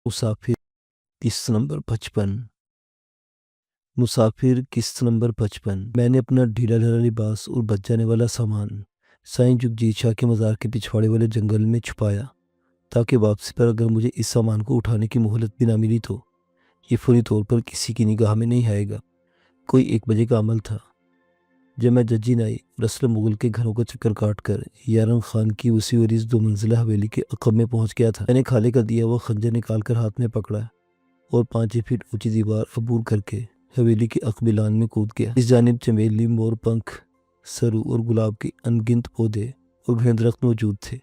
मुसाफिर किस्त नंबर 55। मुसाफिर किस्त नंबर 55। मैंने अपना ढीला ढाला लिबास और बच जाने वाला सामान साईं जुगजीत शाह के मज़ार के पिछवाड़े वाले जंगल में छुपाया, ताकि वापसी पर अगर मुझे इस सामान को उठाने की मोहलत भी ना मिली तो ये फौरी तौर पर किसी की निगाह में नहीं आएगा। कोई 1 बजे का अमल था जब मैं जज्जी नाई और असलम मुगल के घरों का चक्कर काट कर यारन खान की उसी वरीज 2 मंजिला हवेली के अकब में पहुंच गया था। मैंने खाले का दिया हुआ खंजर निकाल कर हाथ में पकड़ा और 5 फीट ऊंची दीवार अबूर करके हवेली के अकबिलान में कूद गया। इस जानिब चमेली, मोर पंख, सरू और गुलाब के अनगिनत पौधे और घने दरख्त मौजूद थे,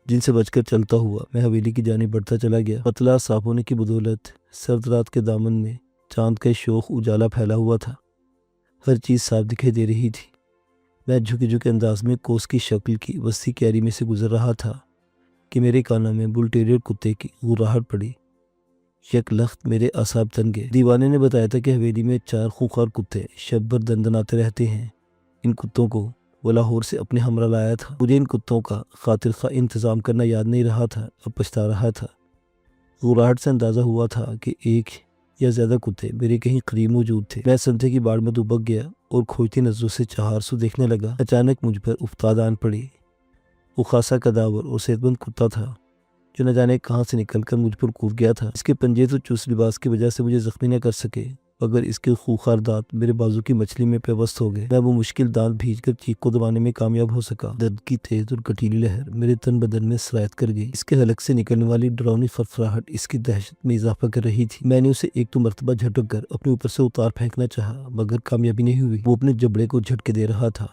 जिनसे बचकर चलता हुआ मैं हवेली की जानिब बढ़ता चला गया। पतला साफ होने की बदौलत सर्द रात के दामन में चांद का शोख उजाला फैला हुआ था। हर चीज़ साफ दिखाई दे रही थी। मैं झुके झुके अंदाज में कोस की शक्ल की वस्ती क्यारी में से गुजर रहा था कि मेरे कानों में बुल टेरियर कुत्ते की गुर्राहट पड़ी। यकलख्त मेरे असाब तन गए। दीवाने ने बताया था कि हवेली में 4 खूंखार कुत्ते शब भर दंदनाते रहते हैं। इन कुत्तों को वो लाहौर से अपने हमरा लाया था। मुझे इन कुत्तों का खातिर खा इंतज़ाम करना याद नहीं रहा था, अब पछता रहा था। गुर्राहट से अंदाज़ा हुआ था कि 1 या ज़्यादा कुत्ते मेरे कहीं करीब मौजूद थे। मैं संधे की बाढ़ में दुबक गया और खोजती नज़रों से चहारसू देखने लगा। अचानक मुझ पर उफ्ताद आन पड़ी। वो खासा कदावर और सेहतमंद कुत्ता था जो न जाने कहाँ से निकलकर मुझ पर कूद गया था। इसके पंजे तो चुस्त लिबास की वजह से मुझे जख्मी न कर सके, मगर इसके खूंखार दांत मेरे बाजू की मछली में पेवस्त हो गए। मैं वो मुश्किल दांत भींचकर चीख को दबाने में कामयाब हो सका। दर्द की तेज और कटीली लहर मेरे तन बदन में सरायत कर गई। इसके हलक से निकलने वाली डरावनी फरफराहट इसकी दहशत में इजाफा कर रही थी। मैंने उसे 1-2 मरतबा झटक कर अपने ऊपर से उतार फेंकना चाहा, मगर कामयाबी नहीं हुई। वो अपने जबड़े को झटके दे रहा था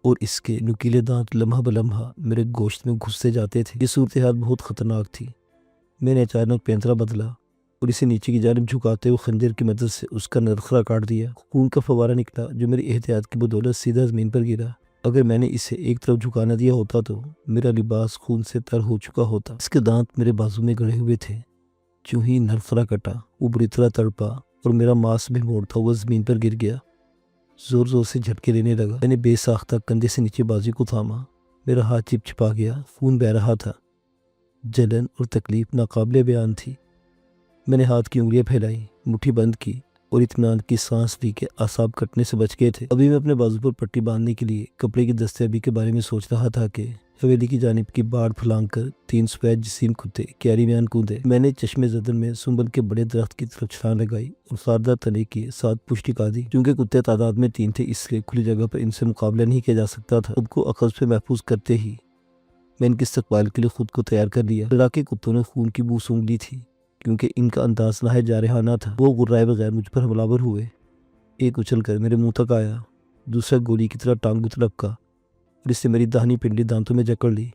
और इसके नुकीले दांत लम्हा बलम्हा मेरे गोश्त में घुसते जाते थे। ये सूरत हाल बहुत खतरनाक थी। मैंने अचानक पैंतरा बदला और इसे नीचे की जानिब झुकाते हुए खंजर की मदद से उसका नरखरा काट दिया। खून का फवारा निकला जो मेरी एहतियात की बदौलत सीधा ज़मीन पर गिरा। अगर मैंने इसे एक तरफ झुकाना दिया होता तो मेरा लिबास खून से तर हो चुका होता। इसके दांत मेरे बाजू में गड़े हुए थे। जो ही नरखरा कटा वो बुरी तरह तड़पा और मेरा मांस भी मोड़ता हुआ ज़मीन पर गिर गया। ज़ोर ज़ोर से झटके लेने लगा। मैंने बेसाख्ता कंधे से नीचे बाजू को थामा। मेरा हाथ चिपचिपा गया, खून बह रहा था। जलन और तकलीफ नाकाबिले बयान थी। मैंने हाथ की उंगलियां फैलाई, मुट्ठी बंद की और इत्मीनान की सांस ली कि आसाब कटने से बच गए थे। अभी मैं अपने बाजू पर पट्टी बांधने के लिए कपड़े की दस्तयाबी के बारे में सोच रहा था कि हवेली की जानिब की बाढ़ फलांग कर 3 सफेद जसीम कुत्ते क्यारी में आन कूदे। मैंने चश्मे ज़दन में सुंबल के बड़े दरख्त की तरफ छलांग लगाई और सारदा तने की 7 पुष्टि का दी। क्योंकि कुत्ते तादाद में 3 थे, इसलिए खुली जगह पर इनसे मुकाबला नहीं किया जा सकता था। खुद को अकल से महफूज करते ही मैं इनके इस्तकबाल के लिए खुद को तैयार कर लिया। लड़ाके कुत्तों ने खून की बू सूंघ ली थी, क्योंकि इनका अंदाज नहायत जारहाना था। वो गुर्राए बगैर मुझ पर हमलावर हुए। एक उछल कर मेरे मुंह तक आया, दूसरा गोली की तरह टांग को लपका और इससे मेरी दाहिनी पिंडली दांतों में जकड़ ली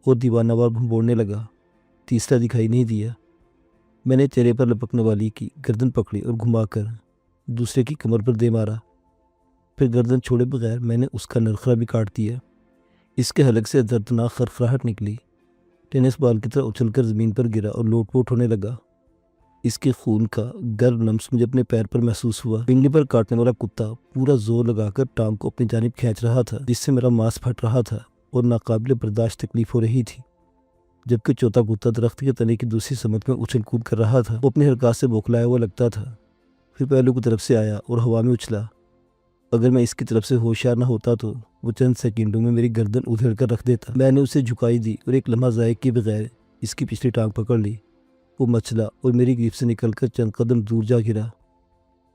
और दीवानावार भंबोड़ने लगा। तीसरा दिखाई नहीं दिया। मैंने चेहरे पर लपकने वाली की गर्दन पकड़ी और घुमाकर दूसरे की कमर पर दे मारा। फिर गर्दन छोड़े बगैर मैंने उसका नरखरा भी काट दिया। इसके हलक से दर्दनाक खरखराहट निकली। टेनिस बॉल की तरह उछलकर ज़मीन पर गिरा और लोटपोट होने लगा। इसके खून का गर्म लम्स मुझे अपने पैर पर महसूस हुआ। पिंडली पर काटने वाला कुत्ता पूरा जोर लगाकर टांग को अपनी जानिब खींच रहा था, जिससे मेरा मांस फट रहा था और नाकाबिले बर्दाश्त तकलीफ हो रही थी। जबकि चौथा कुत्ता दरख्त के तने की दूसरी समत में उछल कूद कर रहा था। वो अपनी हरकत से बौखलाया हुआ लगता था। फिर पहलू की तरफ से आया और हवा में उछला। अगर मैं इसकी तरफ से होशियार न होता तो वो चंद सेकंडों में मेरी गर्दन उधेड़ कर रख देता। मैंने उसे झुकाई दी और एक लम्हा ज़ाय किए बगैर इसकी पिछली टांग पकड़ ली। वो मचला और मेरी गिरफ्त से निकलकर चंद कदम दूर जा गिरा।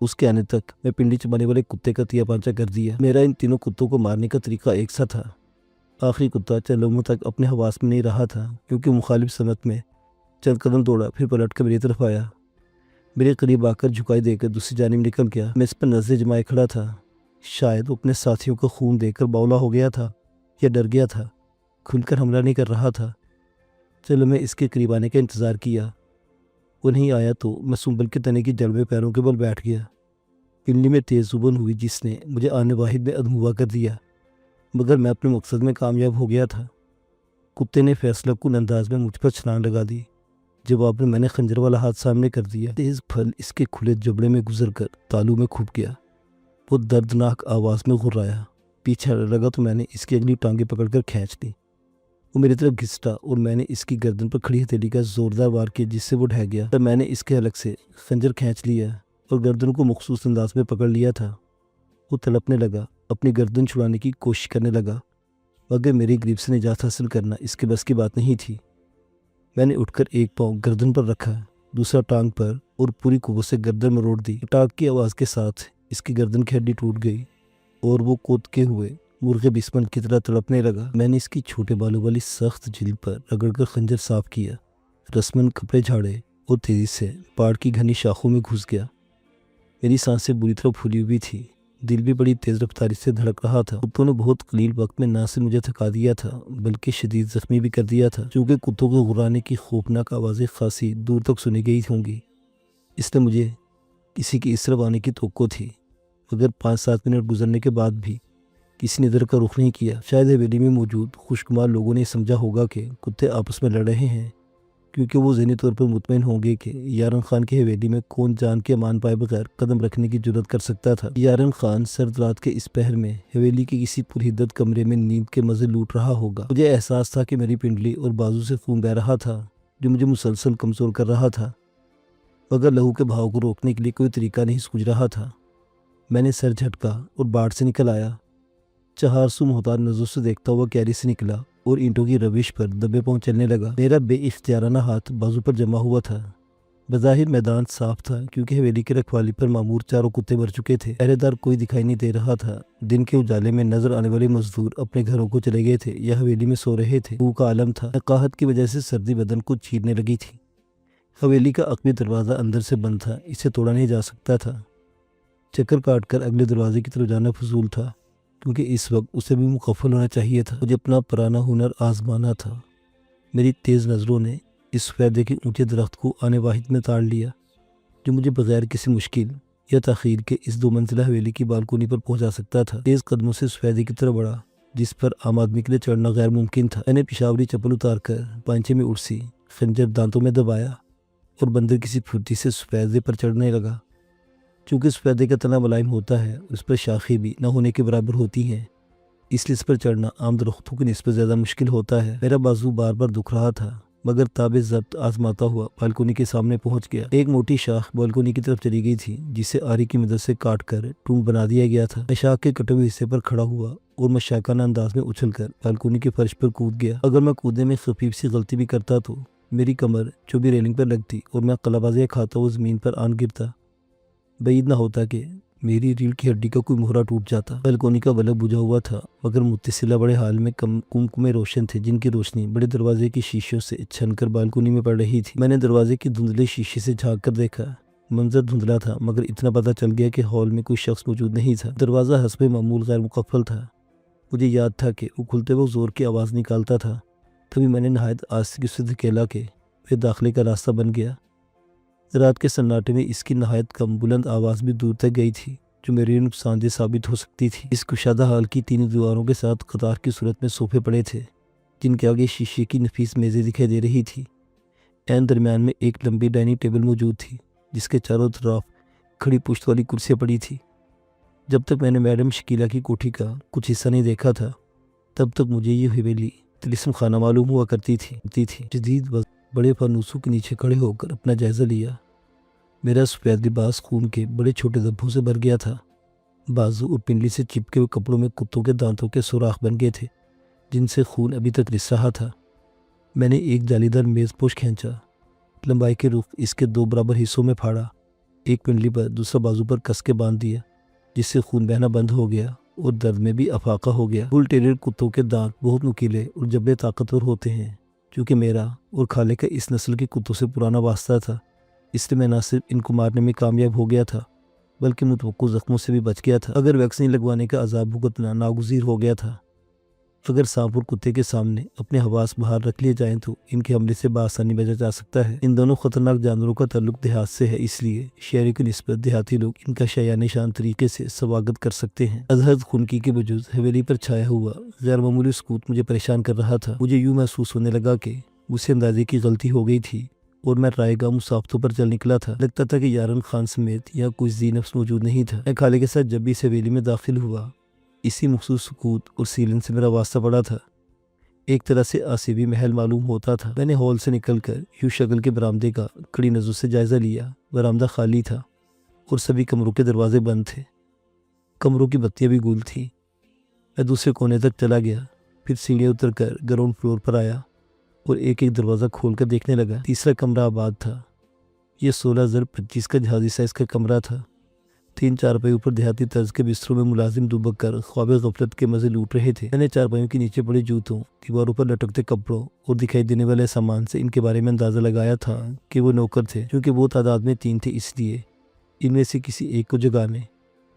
उसके आने तक मैं पिंडी चबाने वाले कुत्ते का तिया पांचा कर दिया। मेरा इन तीनों कुत्तों को मारने का तरीका एक सा था। आखिरी कुत्ता चंद लम्हों तक अपने हवास में नहीं रहा था, क्योंकि मुखालिफ समत में चंद कदम दौड़ा, फिर पलट कर मेरी तरफ आया। मेरे करीब आकर झुकाई देकर दूसरी जानिब निकल गया। मैं इस पर नजरें जमाए खड़ा था। शायद वो अपने साथियों को खून देकर बावला हो गया था या डर गया था, खुलकर हमला नहीं कर रहा था। चलो मैं इसके करीब आने का इंतज़ार किया। वो नहीं आया तो मैं सुंबल के तने की जड़ में पैरों के बल बैठ गया। पिंडली में तेज़ जुबान हुई जिसने मुझे आने वाहिद में अधमुआ कर दिया, मगर मैं अपने मकसद में कामयाब हो गया था। कुत्ते ने फैसला कुन अंदाज में मुझ पर छलांग लगा दी। जवाब में मैंने खंजर वाला हाथ सामने कर दिया। तेज़ फल इसके खुले जबड़े में गुजर कर तालू में खुप गया। वो दर्दनाक आवाज़ में गुर्राया। पीछे लगा तो मैंने इसकी अगली टांगें पकड़कर खींच ली। وہ میری طرف گھسٹا اور میں نے اس کی گردن پر کھڑی ہتھیلی کا زوردار وار کیا جس سے وہ ڈھہ گیا۔ تب میں نے اس کے حلق سے خنجر کھینچ لیا اور گردن کو مخصوص انداز میں پکڑ لیا تھا۔ وہ تڑپنے لگا، اپنی گردن چھڑانے کی کوشش کرنے لگا، مگر میری گریپ سے نجات حاصل کرنا اس کے بس کی بات نہیں تھی۔ میں نے اٹھ کر ایک پاؤں گردن پر رکھا، دوسرا ٹانگ پر، اور پوری قوت سے گردن میں روڑ دی۔ ٹاک کی آواز کے ساتھ اس کی گردن کی ہڈی ٹوٹ گئی اور وہ کودکے ہوئے مرغے بسمل کی طرح تڑپنے لگا۔ میں نے اس کی چھوٹے بالوں والی سخت جلد پر رگڑ کر خنجر صاف کیا، رسمن کپڑے جھاڑے اور تیزی سے پہاڑ کی گھنی شاخوں میں گھس گیا۔ میری سانسیں بری طرح پھولی ہوئی تھی، دل بھی بڑی تیز رفتاری سے دھڑک رہا تھا۔ کتوں نے بہت قلیل وقت میں نہ صرف مجھے تھکا دیا تھا بلکہ شدید زخمی بھی کر دیا تھا، چونکہ کتوں کے غرانے کی خوفناک آوازیں خاصی دور تک سنی گئی ہوں گی، اس لیے مجھے کسی کی اس طرف آنے کی توقع تھی۔ مگر 5-7 منٹ گزرنے کے بعد بھی کسی نے ادھر کا رخ نہیں کیا۔ شاید حویلی میں موجود خوشگوار لوگوں نے سمجھا ہوگا کہ کتے آپس میں لڑ رہے ہیں، کیونکہ وہ ذہنی طور پر مطمئن ہوں گے کہ یارن خان کی حویلی میں کون جان کے امان پائے بغیر قدم رکھنے کی جرات کر سکتا تھا۔ یارن خان سرد رات کے اس پہر میں حویلی کے کسی پرحدت کمرے میں نیند کے مزے لوٹ رہا ہوگا۔ مجھے احساس تھا کہ میری پنڈلی اور بازو سے خون بہہ رہا تھا جو مجھے مسلسل کمزور کر رہا تھا، مگر لہو کے بہاؤ کو روکنے کے لیے کوئی طریقہ نہیں سوجھ رہا تھا۔ میں نے سر جھٹکا اور باڑ سے نکل آیا، چہارسو محتاط نظروں سے دیکھتا ہوا کیری سے نکلا اور اینٹوں کی روش پر دبے پاؤں چلنے لگا۔ میرا بے اختیارانہ ہاتھ بازو پر جمع ہوا تھا۔ بظاہر میدان صاف تھا کیونکہ حویلی کی رکھوالی پر معمور چاروں کتے مر چکے تھے۔ پہرے دار کوئی دکھائی نہیں دے رہا تھا۔ دن کے اجالے میں نظر آنے والے مزدور اپنے گھروں کو چلے گئے تھے یا حویلی میں سو رہے تھے۔ بھوک کا عالم تھا، نقاہت کی وجہ سے سردی بدن کو چیرنے لگی تھی۔ حویلی کا عقبی دروازہ اندر سے بند تھا، اسے توڑا نہیں جا سکتا تھا۔ چکر کاٹ کر اگلے دروازے کی طرف جانا فضول تھا کیونکہ اس وقت اسے بھی مقفل ہونا چاہیے تھا۔ مجھے اپنا پرانا ہنر آزمانا تھا۔ میری تیز نظروں نے اس سفیدے کے اونچے درخت کو آنے واحد میں تاڑ لیا جو مجھے بغیر کسی مشکل یا تاخیر کے اس 2 منزلہ حویلی کی بالکونی پر پہنچا سکتا تھا۔ تیز قدموں سے سفیدے کی طرف بڑھا جس پر عام آدمی کے لیے چڑھنا غیر ممکن تھا۔ میں نے پشاوری چپل اتار کر پائنچے میں اڑسی، خنجر دانتوں میں دبایا اور بندر کسی پھرتی سے سفیدے پر چڑھنے لگا۔ چونکہ سفیدے کا تنا ملائم ہوتا ہے، اس پر شاخیں بھی نہ ہونے کے برابر ہوتی ہیں، اس لیے اس پر چڑھنا عام درختوں کی نسبت زیادہ مشکل ہوتا ہے۔ میرا بازو بار بار دکھ رہا تھا مگر تاب ضبط آزماتا ہوا بالکونی کے سامنے پہنچ گیا۔ ایک موٹی شاخ بالکونی کی طرف چلی گئی تھی جسے آری کی مدد سے کاٹ کر ٹونک بنا دیا گیا تھا۔ میں شاخ کے کٹے ہوئے حصے پر کھڑا ہوا اور مشائقانہ انداز میں اچھل کر بالکونی کے فرش پر کود گیا۔ اگر میں کودنے میں خفیف سی غلطی بھی کرتا تو میری کمر چوبی ریلنگ پر لگتی اور میں قلابازیاں کھاتا ہوا زمین پر آن گرتا۔ بعید نہ ہوتا کہ میری ریڑھ کی ہڈی کا کوئی مہرہ ٹوٹ جاتا۔ بالکونی کا بلب بجھا ہوا تھا مگر متصلہ بڑے حال میں کمکمے روشن تھے جن کی روشنی بڑے دروازے کی شیشوں سے چھن کر بالکونی میں پڑ رہی تھی۔ میں نے دروازے کی دھندلے شیشے سے جھانک کر دیکھا۔ منظر دھندلا تھا مگر اتنا پتہ چل گیا کہ ہال میں کوئی شخص موجود نہیں تھا۔ دروازہ حسب معمول غیر مقفل تھا۔ مجھے یاد تھا کہ وہ کھلتے وقت زور کی آواز نکالتا تھا، تبھی میں نے نہایت آہستگی سے دھکیلا کہ میرے داخلے کا راستہ بن گیا۔ رات کے سناٹے میں اس کی نہایت کم بلند آواز بھی دور تک گئی تھی جو میرے نقصان دہ ثابت ہو سکتی تھی۔ اس کشادہ حال کی 3 دیواروں کے ساتھ قطار کی صورت میں صوفے پڑے تھے جن کے آگے شیشے کی نفیس میزیں دکھائی دے رہی تھی۔ عین درمیان میں ایک لمبی ڈائننگ ٹیبل موجود تھی جس کے چاروں طرف کھڑی پشت والی کرسیاں پڑی تھی۔ جب تک میں نے میڈم شکیلہ کی کوٹھی کا کچھ حصہ نہیں دیکھا تھا تب تک مجھے یہ حویلی طلسم خانہ معلوم ہوا کرتی تھی۔ جدید وقت بڑے فانوسوں کے نیچے کھڑے ہو کر اپنا جائزہ لیا۔ میرا سفید لباس خون کے بڑے چھوٹے دھبوں سے بھر گیا تھا۔ بازو اور پنڈلی سے چپکے ہوئے کپڑوں میں کتوں کے دانتوں کے سوراخ بن گئے تھے جن سے خون ابھی تک رس رہا تھا۔ میں نے ایک جالیدار میز پوش کھینچا، لمبائی کے رخ اس کے 2 برابر حصوں میں پھاڑا، ایک پنڈلی پر دوسرا بازو پر کس کے باندھ دیا جس سے خون بہنا بند ہو گیا اور درد میں بھی افاقہ ہو گیا۔ بل ٹیریر کتوں کے دانت بہت نکیلے اور جبڑے طاقتور ہوتے ہیں۔ چونکہ میرا اور خالے کا اس نسل کے کتوں سے پرانا واسطہ تھا اس لیے میں نہ صرف ان کو مارنے میں کامیاب ہو گیا تھا بلکہ متوقع زخموں سے بھی بچ گیا تھا۔ اگر ویکسین لگوانے کا عذاب بھگتنا ناگزیر ہو گیا تھا، اگر سانپ اور کتے کے سامنے اپنے حواس باہر رکھ لیے جائیں تو ان کے حملے سے بآسانی بچا جا سکتا ہے۔ ان دونوں خطرناک جانوروں کا تعلق دیہات سے ہے، اس لیے شہری کی نسبت دیہاتی لوگ ان کا شایان شان طریقے سے سواگت کر سکتے ہیں۔ ازحد خنکی کے وجود حویلی پر چھایا ہوا غیر معمولی سکوت مجھے پریشان کر رہا تھا۔ مجھے یوں محسوس ہونے لگا کہ مجھ سے اندازے کی غلطی ہو گئی تھی اور میں رائے گاہ مسافتوں پر چل نکلا تھا۔ لگتا تھا کہ یارن خان سمیت یہاں کوئی ذی نفس موجود نہیں تھا۔ میں خالے کے ساتھ جب بھی اس حویلی میں داخل ہوا اسی مخصوص سکوت اور سیلن سے میرا واسطہ پڑا تھا۔ ایک طرح سے آسیبی محل معلوم ہوتا تھا۔ میں نے ہال سے نکل کر یوں شکل کے برآمدے کا کڑی نظر سے جائزہ لیا۔ برآمدہ خالی تھا اور سبھی کمروں کے دروازے بند تھے۔ کمروں کی بتیاں بھی گل تھیں۔ میں دوسرے کونے تک چلا گیا، پھر سیڑھیاں اتر کر گراؤنڈ فلور پر آیا اور ایک ایک دروازہ کھول کر دیکھنے لگا۔ تیسرا کمرہ آباد تھا۔ یہ 16x25 کا جہازی سائز کا کمرہ تھا۔ 3 چارپائیوں پر دیہاتی طرز کے بستروں میں ملازم دبک کر خواب غفلت کے مزے لوٹ رہے تھے۔ میں نے چارپائیوں کے نیچے پڑے جوتوں، دیواروں پر لٹکتے کپڑوں اور دکھائی دینے والے سامان سے ان کے بارے میں اندازہ لگایا تھا کہ وہ نوکر تھے۔ چونکہ وہ تعداد میں 3 تھے، اس لیے ان میں سے کسی ایک کو جگانے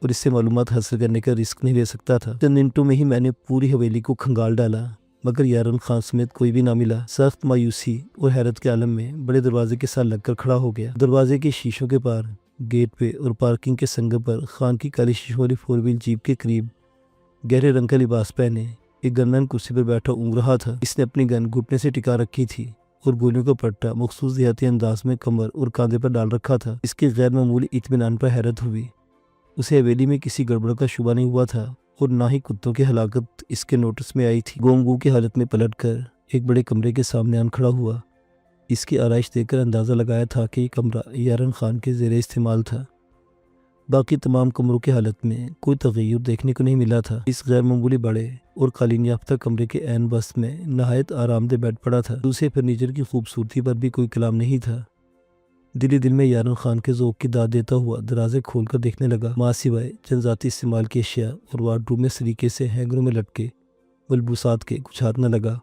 اور اس سے معلومات حاصل کرنے کا رسک نہیں لے سکتا تھا۔ چند منٹوں میں ہی میں نے پوری حویلی کو کھنگال ڈالا، مگر یارن خان سمیت کوئی بھی نہ ملا۔ سخت مایوسی اور حیرت کے عالم میں بڑے دروازے کے ساتھ لگ کر کھڑا ہو گیا۔ دروازے کے شیشوں کے پار، گیٹ پہ اور پارکنگ کے سنگر پر خان کی کالی شیشوں والی 4 وہیل جیپ کے قریب گہرے رنگ کا لباس پہنے ایک گنن کرسی پر بیٹھا اونگ رہا تھا۔ اس نے اپنی گن گھٹنے سے ٹکا رکھی تھی اور گولیوں کا پٹا مخصوص دیہاتی انداز میں کمر اور کاندھے پر ڈال رکھا تھا۔ اس کے غیر معمولی اطمینان پر حیرت ہوئی۔ اسے حویلی میں کسی گڑبڑ کا شبہ نہیں ہوا تھا اور نہ ہی کتوں کی ہلاکت اس کے نوٹس میں آئی تھی۔ گونگو کی حالت میں پلٹ کر ایک بڑے کمرے کے سامنے آن کھڑا ہوا۔ اس کی آرائش دیکھ کر اندازہ لگایا تھا کہ یہ کمرہ یارن خان کے زیر استعمال تھا۔ باقی تمام کمروں کی حالت میں کوئی تغیر دیکھنے کو نہیں ملا تھا۔ اس غیر معمولی بڑے اور قالین یافتہ کمرے کے عین وسط میں نہایت آرام دہ بیڈ پڑا تھا۔ دوسرے فرنیچر کی خوبصورتی پر بھی کوئی کلام نہیں تھا۔ دل میں یارن خان کے ذوق کی داد دیتا ہوا دروازے کھول کر دیکھنے لگا۔ ماں سوائے چند ذاتی استعمال کی اشیاء اور وارڈروب میں سلیقے سے ہینگروں میں لٹکے ملبوسات کے کچھ ہاتھ نہ لگا۔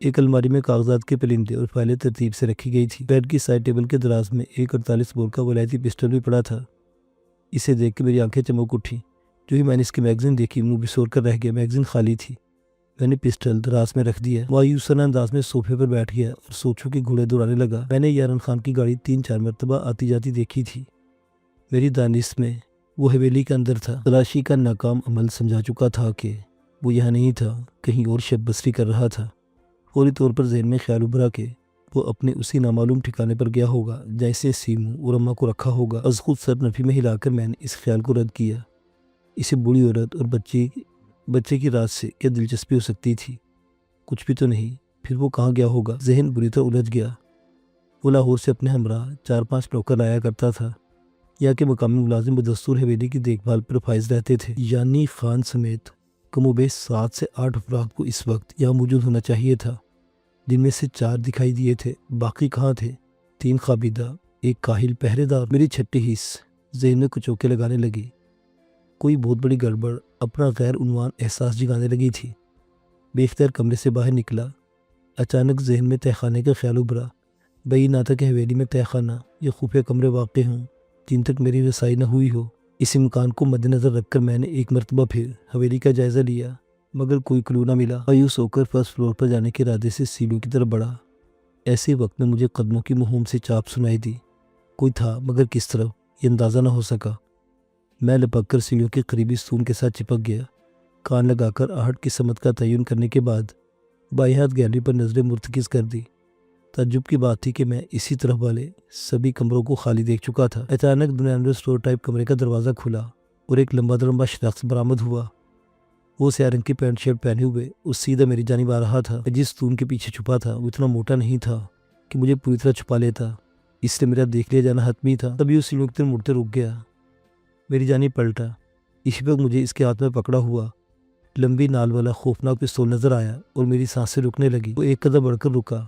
ایک الماری میں کاغذات کے پلندے اور فائلیں ترتیب سے رکھی گئی تھی۔ بیڈ کی سائڈ ٹیبل کے دراز میں ایک 48 بور کا ولایتی پسٹل بھی پڑا تھا۔ اسے دیکھ کے میری آنکھیں چمک اٹھی۔ جو ہی میں نے اس کی میگزین دیکھی، منہ بسور کر رہ گیا۔ میگزین خالی تھی۔ میں نے پسٹل دراز میں رکھ دیا، مایوسانہ انداز میں صوفے پر بیٹھ گیا اور سوچوں کے گھوڑے دوڑانے لگا۔ میں نے یارن خان کی گاڑی 3-4 مرتبہ آتی جاتی دیکھی تھی۔ میری دانش میں وہ حویلی کے اندر تھا۔ تلاشی کا ناکام عمل سمجھا چکا تھا کہ وہ یہاں نہیں تھا، کہیں اور شب بسری کر رہا تھا۔ فوری طور پر ذہن میں خیال ابھرا کہ وہ اپنے اسی نامعلوم ٹھکانے پر گیا ہوگا جیسے سیمو اور اماں کو رکھا ہوگا۔ از خود سر نفی میں ہلا کر میں نے اس خیال کو رد کیا۔ اسے بوڑھی عورت اور بچے کی رات سے کیا دلچسپی ہو سکتی تھی؟ کچھ بھی تو نہیں۔ پھر وہ کہاں گیا ہوگا؟ ذہن بری طرح الجھ گیا۔ وہ لاہور سے اپنے ہمراہ 4-5 نوکر لایا کرتا تھا۔ یا کہ مقامی ملازم بدستور حویلی کی دیکھ بھال پر فائز رہتے تھے۔ یعنی خان سمیت کم و بیش 7 سے 8 افراد کو اس وقت یہاں موجود ہونا چاہیے تھا، جن میں سے 4 دکھائی دیے تھے۔ باقی کہاں تھے؟ 3 خوابیدہ، ایک کاہل پہرے دار۔ میری چھٹی حص ذہن میں کچھ اوکے لگانے لگی۔ کوئی بہت بڑی گڑبڑ اپنا غیر عنوان احساس جگانے لگی تھی۔ بے اختیار کمرے سے باہر نکلا۔ اچانک ذہن میں تہہ خانے کا خیال ابھرا۔ بھئی نہ تک حویلی میں تہہ خانہ یا خفیہ کمرے واقع ہوں جن تک میری رسائی نہ ہوئی ہو۔ اس امکان کو مد نظر رکھ کر میں نے ایک مرتبہ پھر حویلی کا جائزہ لیا، مگر کوئی کلو نہ ملا۔ مایوس ہو کر فرسٹ فلور پر جانے کے ارادے سے سیڑھیوں کی طرف بڑھا۔ ایسے وقت میں مجھے قدموں کی مہوم سے چاپ سنائی دی۔ کوئی تھا، مگر کس طرف یہ اندازہ نہ ہو سکا۔ میں لپک کر سیڑھیوں کے قریبی ستون کے ساتھ چپک گیا۔ کان لگا کر آہٹ کی سمت کا تعین کرنے کے بعد بائیں ہاتھ گیلری پر نظریں مرتکز کر دی۔ تعجب کی بات تھی کہ میں اسی طرف والے سبھی کمروں کو خالی دیکھ چکا تھا۔ اچانک جنرل اسٹور ٹائپ کمرے کا دروازہ کھلا اور ایک لمبا شخص برآمد ہوا۔ وہ سیاہ رنگ کی پینٹ شرٹ پہنے ہوئے اس سیدھا میری جانب آ رہا تھا۔ میں جس ستون کے پیچھے چھپا تھا وہ اتنا موٹا نہیں تھا کہ مجھے پوری طرح چھپا لیتا، اس لیے میرا دیکھ لیا جانا حتمی تھا۔ تبھی اس سیڑھیوں کی طرف مڑتے رک گیا، میری جانب پلٹا۔ اسی وقت مجھے اس کے ہاتھ میں پکڑا ہوا لمبی نال والا خوفناک پستول نظر آیا اور میری سانسیں رکنے لگی۔ وہ ایک قدم بڑھ کر رکا،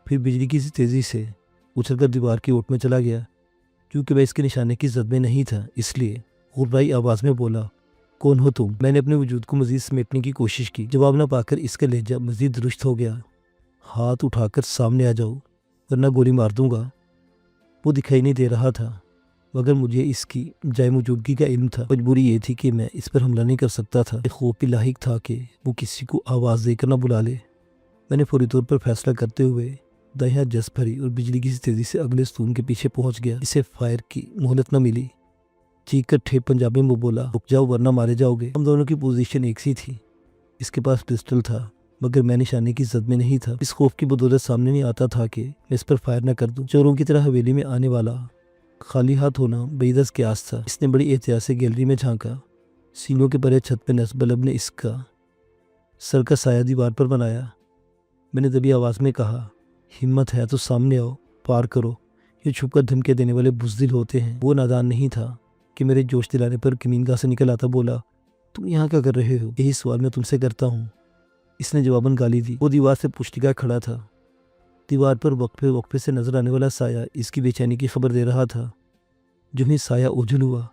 پھر بجلی کی سی تیزی سے اچھل کر دیوار کی اوٹ میں چلا گیا۔ کیونکہ میں اس کے نشانے کی زد میں نہیں تھا، اس لیے غربائی آواز میں بولا، کون ہو تم؟ میں نے اپنے وجود کو مزید سمیٹنے کی کوشش کی۔ جواب نہ پا کر اس کا لہجہ مزید درست ہو گیا، ہاتھ اٹھا کر سامنے آ جاؤ ورنہ گولی مار دوں گا۔ وہ دکھائی نہیں دے رہا تھا، مگر مجھے اس کی جائے موجودگی کا علم تھا۔ مجبوری یہ تھی کہ میں اس پر حملہ نہیں کر سکتا تھا۔ خوف بھی لاحق تھا کہ وہ کسی کو آواز دے کر نہ بلا لے۔ میں نے فوری طور پر فیصلہ کرتے ہوئے دائیں ہاتھ جس بھری اور بجلی کی تیزی سے اگلے ستون کے پیچھے پہنچ گیا۔ اسے فائر کی مہلت نہ ملی۔ چیخ کر ٹھیک پنجابی میں بولا، رک جاؤ ورنہ مارے جاؤ گے۔ ہم دونوں کی پوزیشن ایک سی تھی۔ اس کے پاس پسٹل تھا، مگر میں نشانے کی زد میں نہیں تھا۔ اس خوف کی بدولت سامنے نہیں آتا تھا کہ میں اس پر فائر نہ کر دوں۔ چوروں کی طرح حویلی میں آنے والا خالی ہاتھ ہونا بعیداز قیاس تھا۔ اس نے بڑی احتیاط سے گیلری میں جھانکا۔ سینوں کے پرے چھت پہ نصب بلب نے اس کا سر کا سایہ دیوار پر بنایا۔ मैंने दबी आवाज़ में कहा, हिम्मत है तो सामने आओ, पार करो। ये छुप कर धमकियाँ देने वाले बुज़दिल होते हैं। वो नादान नहीं था कि मेरे जोश दिलाने पर कमीनगाह से निकल आता बोला, तुम यहाँ क्या कर रहे हो? यही सवाल मैं तुमसे करता हूँ। इसने जवाबन गाली दी। वो दीवार से पुष्टिका खड़ा था। दीवार पर वक्फे वक्फे से नजर आने वाला साया इसकी बेचैनी की खबर दे रहा था। जो ही साया ओझल हुआ,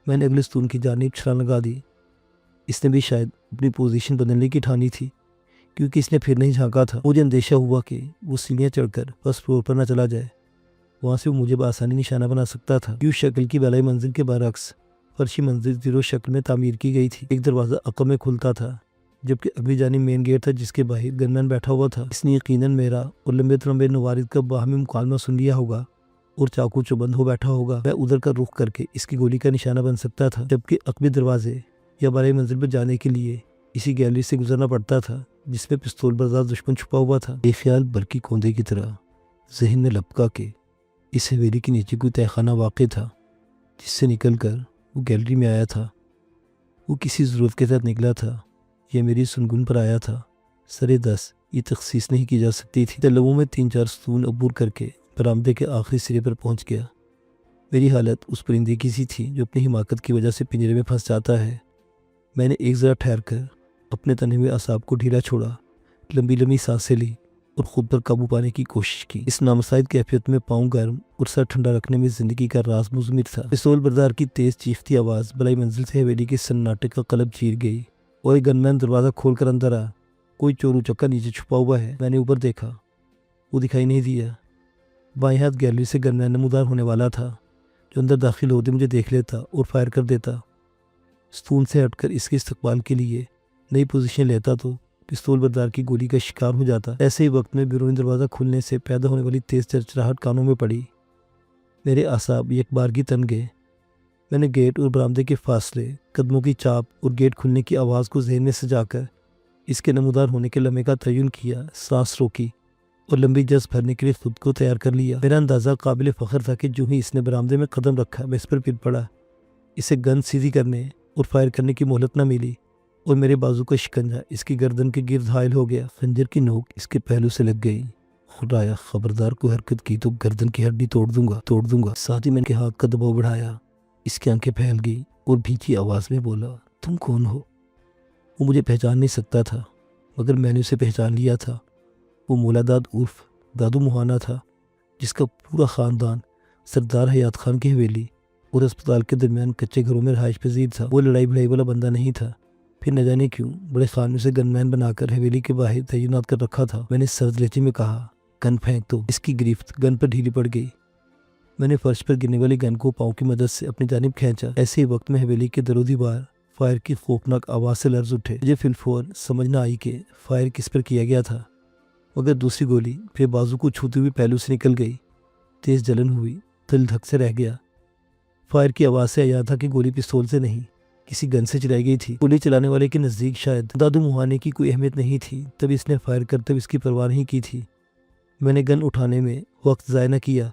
मैंने अगले स्तून की जानिब छलांग लगा दी। इसने भी शायद अपनी पोजीशन बदलने की ठानी थी, क्योंकि इसने फिर नहीं झांका था। मुझे अंदेशा हुआ कि वो सीढ़ियाँ चढ़कर फर्स्ट फ्लोर पर न चला जाए। वहाँ से वो मुझे बआसानी निशाना बना सकता था। यूँ शक्ल की वाली मंजिल के बरक्स फर्शी मंजिल जीरो शक्ल में तामीर की गई थी। एक दरवाज़ा अकब में खुलता था, जबकि अगली जानिब मेन गेट था जिसके बाहर गनमैन बैठा हुआ था। इसने यकीनन मेरा और लंबे तलम्बे नवारिद का बाहमी मुकालमा सुन लिया होगा और चाकू चुबंद हो बैठा होगा। मैं उधर का रुख करके इसकी गोली का निशाना बन सकता था, जबकि अकबी दरवाजे या बारह मंजिल पर जाने के लिए इसी गैलरी से गुजरना पड़ता था जिसमें पिस्तौल बरदार दुश्मन छुपा हुआ था। ये ख्याल बरकी कोंदे की तरह जहन में लपका के इस हवेली के नीचे कोई तहखाना वाक़ था जिससे निकल कर वो गैलरी में आया था। वो किसी ज़रूरत के तहत निकला था या मेरी सुनगुन पर आया था, सरे दस ये तखसीस नहीं की जा सकती थी। तलवों में 3-4 स्तून अबूर करके बरामदे के आखिरी सिरे पर पहुंच गया। मेरी हालत उस परिंदे की सी थी जो अपनी हिमाकत की वजह से पिंजरे में फंस जाता है। मैंने एक ज़रा ठहर कर अपने तने हुए असाब को ढीला छोड़ा, लंबी लंबी सांसें ली और ख़ुद पर काबू पाने की कोशिश की। इस नामसाइद कैफियत में पाँव गर्म और सर ठंडा रखने में ज़िंदगी का राज मुज़मिर था। पिस्तौल बरदार की तेज़ चीखती आवाज़ बलाई मंजिल से हवेली के सन्नाटे का कलब चीर गई। और गनमैन दरवाज़ा खोल कर अंदर आ। कोई चोरू चक्का नीचे छुपा हुआ है। मैंने ऊपर देखा, वो दिखाई नहीं दिया। बाएं हाथ गैलरी से गनमैन नमूदार होने वाला था, जो अंदर दाखिल होते मुझे देख लेता और फायर कर देता। स्तून से हटकर इसके इस्तकबाल के लिए नई पोजीशन लेता तो पिस्तौल बरदार की गोली का शिकार हो जाता। ऐसे ही वक्त में बैरूनी दरवाज़ा खुलने से पैदा होने वाली तेज़ चरचराहट कानों में पड़ी। मेरे आसाब यकबारगी तन गए। मैंने गेट और बरामदे के फासले, कदमों की चाप और गेट खुलने की आवाज़ को ज़हन में सजाकर इसके नमूदार होने के लम्हे का तयन किया, सांस रोकी और लंबी जज़्ब भरने के लिए खुद को तैयार कर लिया। मेरा अंदाज़ा काबिल फ़ख्र था कि जो ही इसने बरामदे में कदम रखा मैं इस पर फिर पड़ा। इसे गन सीधी करने और फायर करने की मोहलत न मिली और मेरे बाजू का शिकंजा इसकी गर्दन के गिर्द हायल हो गया। खंजर की नोक इसके पहलू से लग गई। खुदाया, खबरदार को हरकत की तो गर्दन की हड्डी तोड़ दूंगा। साथ ही मैंने हाथ का दबाव बढ़ाया। इसकी आंखें फैल गई और भींची आवाज़ में बोला, तुम कौन हो? वो मुझे पहचान नहीं सकता था, मगर मैंने उसे पहचान लिया था। वो मौलादाद उर्फ दादू मुहाना था, जिसका पूरा ख़ानदान सरदार हयात खान की हवेली और अस्पताल के दरमियान कच्चे घरों में रहाइश पजीर था। वो लड़ाई भड़ाई वाला बंदा नहीं था। फिर न जाने क्यों बड़े खान ने उसे गनमैन बनाकर हवेली के बाहर तैनात कर रखा था। मैंने सर्द लहजे में कहा, गन फेंक दो। इसकी गिरफ्त गन पर ढीली पड़ गई। मैंने फर्श पर गिरने वाली गन को पाँव की मदद से अपनी जानिब खींचा। ऐसे ही वक्त में हवेली के दरो दीवार फायर की खौफनाक आवाज़ से लर्ज उठे। मुझे फिलफौर समझ न आई कि फायर किस पर किया गया था, मगर दूसरी गोली फिर बाजू को छूती हुई पहलू से निकल गई। तेज़ जलन हुई, दिल धक से रह गया। फायर की आवाज़ से आया था कि गोली पिस्तौल से नहीं, किसी गन से चलाई गई थी। गोली चलाने वाले के नज़दीक शायद दादू मुहाने की कोई अहमियत नहीं थी, तभी इसने फायर करते हुए इसकी परवाह नहीं की थी। मैंने गन उठाने में वक्त ज़ाया न किया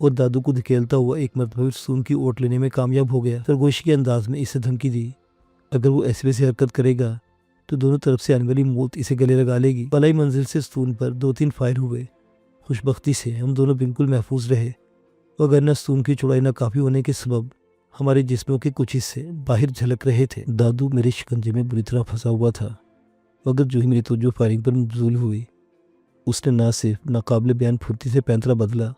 और दादू को धकेलता हुआ एक मरतबा स्तून की ओट लेने में कामयाब हो गया। सरगोशी के अंदाज में इसे धमकी दी, अगर वो ऐसी वैसी हरकत करेगा तो दोनों तरफ से आने वाली मौत इसे गले लगा लेगी। पलाई मंजिल से स्तून पर 2-3 फायर हुए। खुशबख्ती से हम दोनों बिल्कुल महफूज रहे, वगरना स्तून की चौड़ाई न काफ़ी होने के सबब हमारे जिस्मों के कुछ हिस्से बाहर झलक रहे थे। दादू मेरे शिकंजे में बुरी तरह फंसा हुआ था, मगर जो ही मेरी तवज्जो फायरिंग पर मबजूल हुई, उसने ना सिर्फ नाकाबिल बयान फुर्ती से पैंतरा बदला,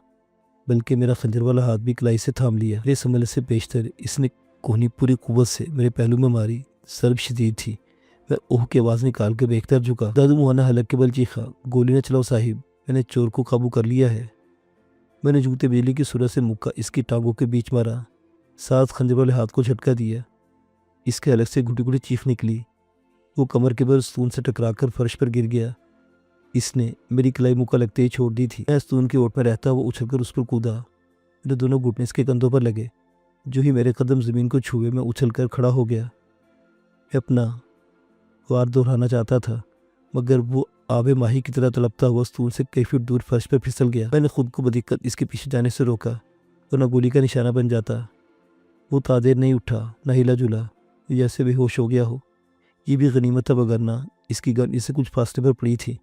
बल्कि मेरा खंजर वाला हाथ भी कलाई से थाम लिया। मेरे समझ से पेशतर इसने कोहनी पूरी कुव्वत से मेरे पहलू में मारी। सर्ब शदीद थी। मैं ओह की आवाज़ निकाल के बेख्तर झुका। दादू मुहाना हलक के बल चीखा, गोली न चलाओ साहिब, मैंने चोर को काबू कर लिया है। मैंने जूते बिजली की सूरत से मुक्का इसकी टांगों के बीच मारा, साथ खंजर वाले हाथ को झटका दिया। इसके हलक से घुटी घुटी चीख निकली। वो कमर के बल स्तून से टकराकर फर्श पर गिर गया। इसने मेरी कलाई मुक्का लगते ही छोड़ दी थी। मैं स्तून की ओट में रहता वो उछलकर उस पर कूदा। मेरे दोनों घुटने इसके कंधों पर लगे। जो ही मेरे कदम ज़मीन को छुए मैं उछलकर खड़ा हो गया। मैं अपना वार दोहराना चाहता था, मगर वो आबे माही की तरह तड़पता हुआ स्तून से कई फीट दूर फर्श पर फिसल गया। मैंने खुद को बदिक्कत इसके पीछे जाने से रोका, वरना गोली का निशाना बन जाता। वो तादेर नहीं उठा, न हिला जुला, जैसे बेहोश हो गया हो। ये भी गनीमत था, वगरना इसकी गन इससे कुछ फासले पर पड़ी थी।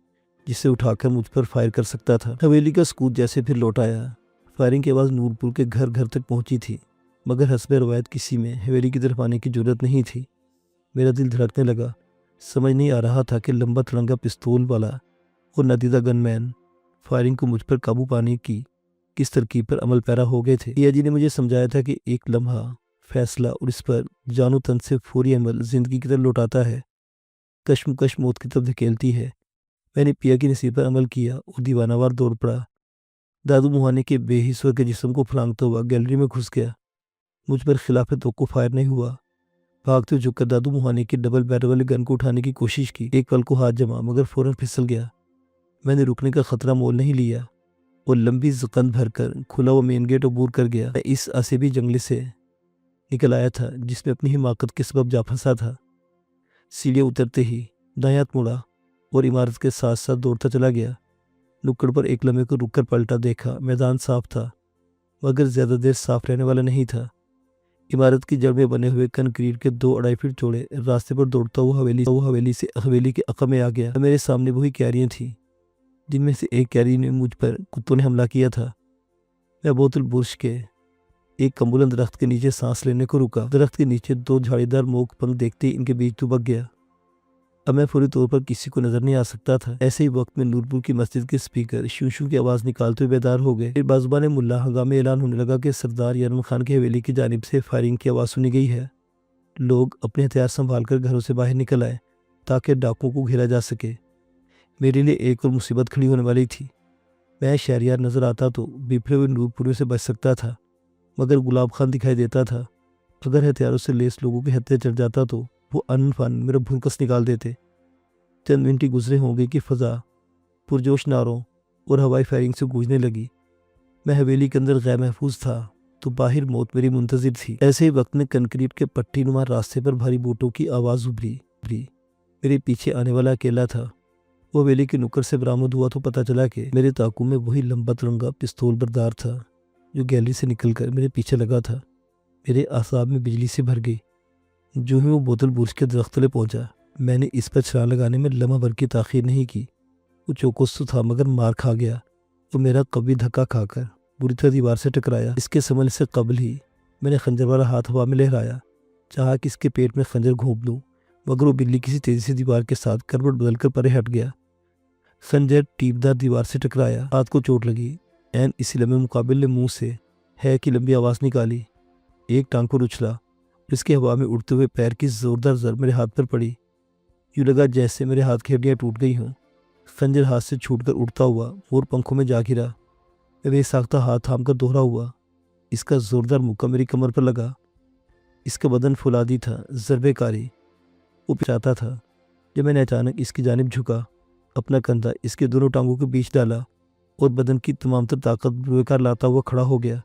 जिसे उठाकर मुझ पर फायर कर सकता था। हवेली का सुकून जैसे फिर लौट आया। फायरिंग की आवाज़ नूरपुर के घर घर तक पहुंची थी, मगर हस्बे रवायत किसी में हवेली की तरफ आने की जरूरत नहीं थी। मेरा दिल धड़कने लगा। समझ नहीं आ रहा था कि लंबा तिरंगा पिस्तौल वाला और नदीदा गनमैन फायरिंग को मुझ पर काबू पाने की किस तरकीब पर अमल पैरा हो गए थे। पिया जी ने मुझे समझाया था कि एक लम्हा, फैसला और इस पर जानो तन से फौरी अमल जिंदगी की तरफ लौटाता है, कश्मकश मौत की तरफ धकेलती है। मैंने पिया की नसीहत पर अमल किया और दीवानावार दौड़ पड़ा। दादू मुहाने के बेहिस्सों के जिस्म को फलांगता हुआ गैलरी में घुस गया। मुझ पर खिलाफ तो फायर नहीं हुआ। भागते हुए झुककर दादू मुहाने की डबल बैरल वाली गन को उठाने की कोशिश की। एक पल को हाथ जमा, मगर फौरन फिसल गया। मैंने रुकने का खतरा मोल नहीं लिया और लंबी जकंद भरकर खुला हुआ मेन गेट अबूर कर गया। मैं इस असीबी जंगले से निकल आया था जिसमें अपनी हिमाकत के सबब जा फंसा था। सीढ़ियाँ उतरते ही दायां हाथ मुड़ा और इमारत के साथ साथ दौड़ता चला गया। नुक्कड़ पर एक लम्हे को रुककर पलटा, देखा मैदान साफ था, मगर ज्यादा देर साफ रहने वाला नहीं था। इमारत की जड़ में बने हुए कंक्रीट के 2-2.5 फीट चौड़े रास्ते पर दौड़ता हुआ हवेली के अक़ब में आ गया। मेरे सामने वही क्यारियां थीं जिनमें से एक क्यारी में मुझ पर कुत्तों ने हमला किया था। मैं बोतल बुर्श के एक कम्बुलन दरख्त के नीचे सांस लेने को रुका। दरख्त के नीचे 2 झाड़ीदार मोक पंख देखते ही इनके बीच दुबक गया। अब मैं फौरी तौर पर किसी को नजर नहीं आ सकता था। ऐसे ही वक्त में नूरपुर की मस्जिद के स्पीकर शू शू की आवाज़ निकालते हुए बेदार हो गए। फिर बाजुबान मुल्ला हंगामे ऐलान होने लगा कि सरदार यारम खान की हवेली की जानिब से फायरिंग की आवाज़ सुनी गई है। लोग अपने हथियार संभाल कर घरों से बाहर निकल आए ताकि डाकुओं को घेरा जा सके। मेरे लिए एक और मुसीबत खड़ी होने वाली थी। मैं शहरियार नजर आता तो बिफरे हुए नूरपुर से बच सकता था, मगर गुलाब खान दिखाई देता था। अगर हथियारों से लेस लोगों के हत्थे चढ़ जाता तो वो अनफान मेरा भूलकस निकाल देते। चंद मिनट गुजरे होंगे कि फ़ज़ा पुरजोश नारों और हवाई फायरिंग से गूंजने लगी। मैं हवेली के अंदर गैर महफूज था तो बाहर मौत मेरी मुंतज़िर थी। ऐसे ही वक्त में कंक्रीट के पट्टी नुमा रास्ते पर भारी बूटों की आवाज़ उभरी। मेरे पीछे आने वाला अकेला था। वो हवेली के नुक्कड़ से बरामद हुआ तो पता चला कि मेरे ताकू में वही लंबा तिरंगा पिस्तौल बरदार था जो गैलरी से निकलकर मेरे पीछे लगा था। मेरे आसाब में बिजली से भर गई। जो ही वो बोतल बुर्श के दरख्त तले पहुंचा, मैंने इस पर छलांग लगाने में लम्हा भर की ताख़ीर नहीं की। वो चौकस तो था मगर मार खा गया। वो मेरा कभी धक्का खाकर बुरी तरह दीवार से टकराया। इसके समझने से कबल ही मैंने खंजर वाला हाथ हवा में लहराया, चाहा कि इसके पेट में खंजर घोंप लूँ, मगर वो बिल्ली किसी तेज़ी से दीवार के साथ करवट बदल कर परे हट गया। खंजर टीपदार दीवार से टकराया, हाथ को चोट लगी। एन इसी लम्हे मुकाबिल ने मुँह से है कि लंबी आवाज़ निकाली। एक टांग पर उछला, इसके हवा में उड़ते हुए पैर की ज़ोरदार ज़रब मेरे हाथ पर पड़ी। यूँ लगा जैसे मेरे हाथ की हड्डियाँ टूट गई हों। खंजर हाथ से छूटकर उड़ता हुआ मोर पंखों में जा गिरा। मैं बेसाख्ता हाथ थाम कर दोहरा हुआ। इसका ज़ोरदार मुक्का मेरी कमर पर लगा। इसका बदन फुलादी था, ज़रबे कारी। वो पिछाता था। जब मैंने अचानक इसकी जानिब झुका, अपना कंधा इसके दोनों टांगों के बीच डाला और बदन की तमाम तर ताकत बेकार लाता हुआ खड़ा हो गया।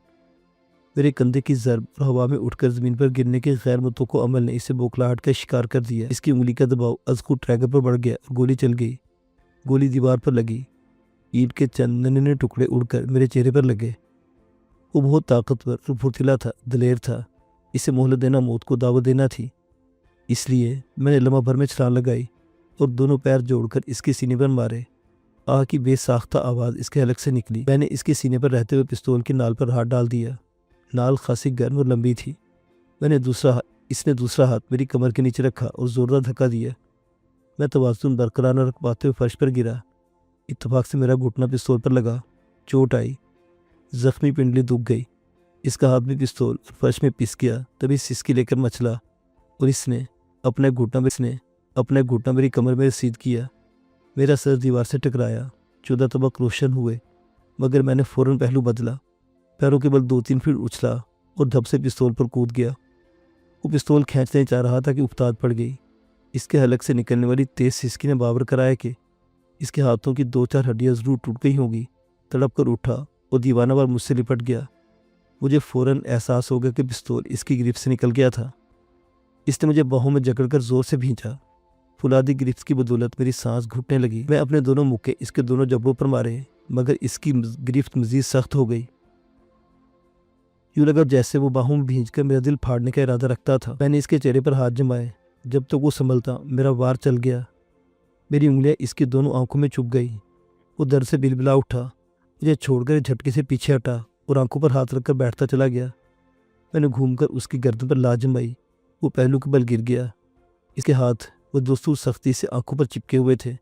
मेरे कंधे की ज़रब और हवा में उठकर ज़मीन पर गिरने के गैर मुतवक्को अमल ने इसे बौखलाहट का शिकार कर दिया। इसकी उंगली का दबाव अज़कू ट्रैगर पर बढ़ गया और गोली चल गई। गोली दीवार पर लगी। ईंट के चंद नन्हे टुकड़े उड़कर मेरे चेहरे पर लगे। वो बहुत ताकतवर और फुर्तीला था, दलेर था। इसे मोहलत देना मौत को दावत देना थी। इसलिए मैंने लम्हा भर में छलांग लगाई और दोनों पैर जोड़कर इसके सीने पर मारे। आह की बेसाख्ता आवाज़ इसके हलक से निकली। मैंने इसके सीने पर रहते हुए पिस्तौल की नाल पर हाथ डाल दिया। नाल खासी गर्म और लंबी थी। इसने दूसरा हाथ मेरी कमर के नीचे रखा और ज़ोरदार धक्का दिया। मैं तवाज़ुन बरकरार न रख पाते हुए फर्श पर गिरा। इत्तफाक से मेरा घुटना पिस्तौल पर लगा। चोट आई, जख्मी पिंडली दुख गई। इसका हाथ भी पिस्तौल फर्श में पिस गया। तभी सिसकी लेकर मचला और इसने अपना घुटना मेरी कमर में रसीद किया। मेरा सर दीवार से टकराया। 14 तबक रोशन हुए, मगर मैंने फ़ौरन पहलू बदला। पैरों के बल 2-3 फीट उछला और धप से पिस्तौल पर कूद गया। वो पिस्तौल खींचने चाह रहा था कि उफ्ताद पड़ गई। इसके हलक से निकलने वाली तेज़ सिसकी ने बावर कराया कि इसके हाथों की 2-4 हड्डियाँ ज़रूर टूट गई होंगी। तड़प कर उठा और दीवानावार मुझसे लिपट गया। मुझे फ़ौरन एहसास हो गया कि पिस्तौल इसकी गिरफ्त से निकल गया था। इसने मुझे बाहों में जकड़कर ज़ोर से भींचा। फुलादी गिरफ्त की बदौलत मेरी सांस घुटने लगी। मैं अपने दोनों मुक्के इसके दोनों जबड़ों पर मारे, मगर इसकी गिरफ्त मज़ीद सख्त हो गई। यूँ लगा जैसे वो बाहों में भींचकर मेरा दिल फाड़ने का इरादा रखता था। मैंने इसके चेहरे पर हाथ जमाए। जब तक वो संभलता मेरा वार चल गया। मेरी उंगलियां इसकी दोनों आंखों में चुभ गई वो दर्द से बिलबिला उठा, मुझे छोड़कर झटके से पीछे हटा और आंखों पर हाथ रखकर बैठता चला गया। मैंने घूमकर उसकी गर्दन पर लात जमाई। वो पहलू के बल गिर गया। इसके हाथ वो दोस्तों सख्ती से आंखों पर चिपके हुए थे।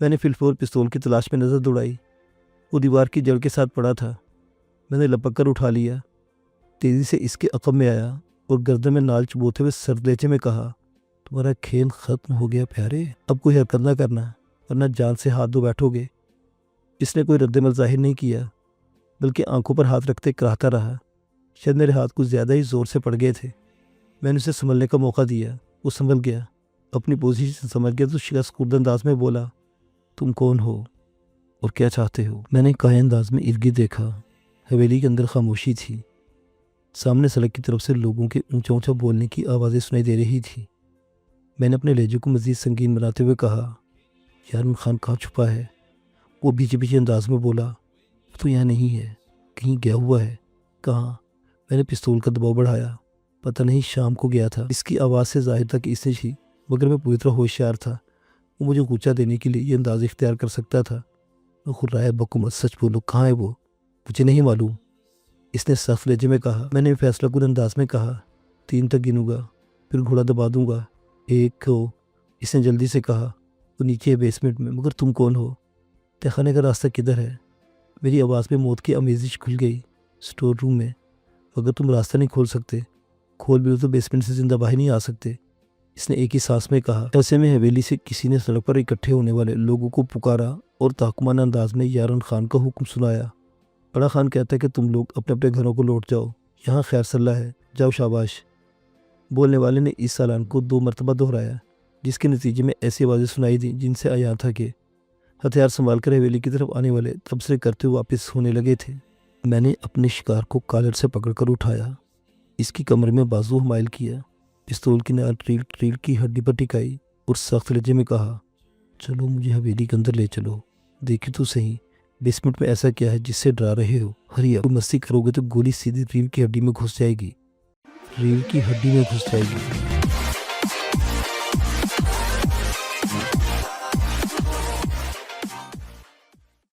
मैंने फिलफोर पिस्तौल की तलाश में नज़र दौड़ाई। वो दीवार की जड़ के साथ पड़ा था। मैंने लपक कर उठा लिया, तेज़ी से इसके अक़ब में आया और गर्दन में नाल चुभोते हुए सर्द लहजे में कहा, तुम्हारा खेल ख़त्म हो गया प्यारे, अब कोई हरकत ना करना वरना जान से हाथ धो बैठोगे। इसने कोई रद्दमल ज़ाहिर नहीं किया, बल्कि आंखों पर हाथ रखते कराहता रहा। शायद मेरे हाथ कुछ ज़्यादा ही ज़ोर से पड़ गए थे। मैंने उसे संभलने का मौका दिया। वो संभल गया, अपनी पोजीशन समझ गया तो शिकस्त अंदाज में बोला, तुम कौन हो और क्या चाहते हो? मैंने काहे अंदाज में इर्द गिर्द देखा। हवेली के अंदर खामोशी थी। सामने सड़क की तरफ से लोगों के ऊंचा ऊंचा बोलने की आवाज़ें सुनाई दे रही थी। मैंने अपने लहजे को मज़ीद संगीन बनाते हुए कहा, यार खान कहाँ छुपा है? वो बीचे बीचे अंदाज में बोला, तो यहाँ नहीं है, कहीं गया हुआ है। कहाँ? मैंने पिस्तौल का दबाव बढ़ाया। पता नहीं, शाम को गया था। इसकी आवाज़ से जाहिर था कि इसने थी, मगर मैं पूरी तरह होशियार था। वो मुझे ऊँचा देने के लिए ये अंदाज़ इख्तियार कर सकता था। मैं खुर्राया, बकुमत सच बोलो, कहाँ है वो? मुझे नहीं मालूम, इसने सख्त लहजे में कहा। मैंने फैसला कुन अंदाज में कहा, 3 तक गिनूंगा, फिर घोड़ा दबा दूंगा। 1 2। इसने जल्दी से कहा। वो नीचे है बेसमेंट में, मगर तुम कौन हो? तहखाने का रास्ता किधर है? मेरी आवाज़ में मौत की आमेज़िश खुल गई। स्टोर रूम में। अगर तुम रास्ता नहीं खोल सकते, खोल भी लो तो बेसमेंट से जिंदा बाहर नहीं आ सकते, इसने एक ही सांस में कहा। ऐसे में हवेली से किसी ने सड़क पर इकट्ठे होने वाले लोगों को पुकारा और ताकुमाना अंदाज में यारन खान का हुक्म सुनाया। बड़ा खान कहता है कि तुम लोग अपने अपने घरों को लौट जाओ, यहाँ खैर सल्ला है, जाओ शाबाश। बोलने वाले ने इस सालान को 2 मरतबा दोहराया, जिसके नतीजे में ऐसी आवाज़ें सुनाई दी जिनसे आया था कि हथियार संभाल कर हवेली की तरफ आने वाले तबसरे करते हुए वापस होने लगे थे। मैंने अपने शिकार को कॉलर से पकड़कर उठाया, इसकी कमर में बाजू हमाइल किया, पिस्तौल की नाल रील की हड्डी पर टिकाई और सख्त लहजे में कहा, चलो मुझे हवेली के अंदर ले चलो, देखी तो सही बेसमेंट में ऐसा क्या है जिससे डरा रहे हो? हरी अब मस्ती करोगे तो गोली सीधी रील की हड्डी में घुस जाएगी, रील की हड्डी में घुस जाएगी।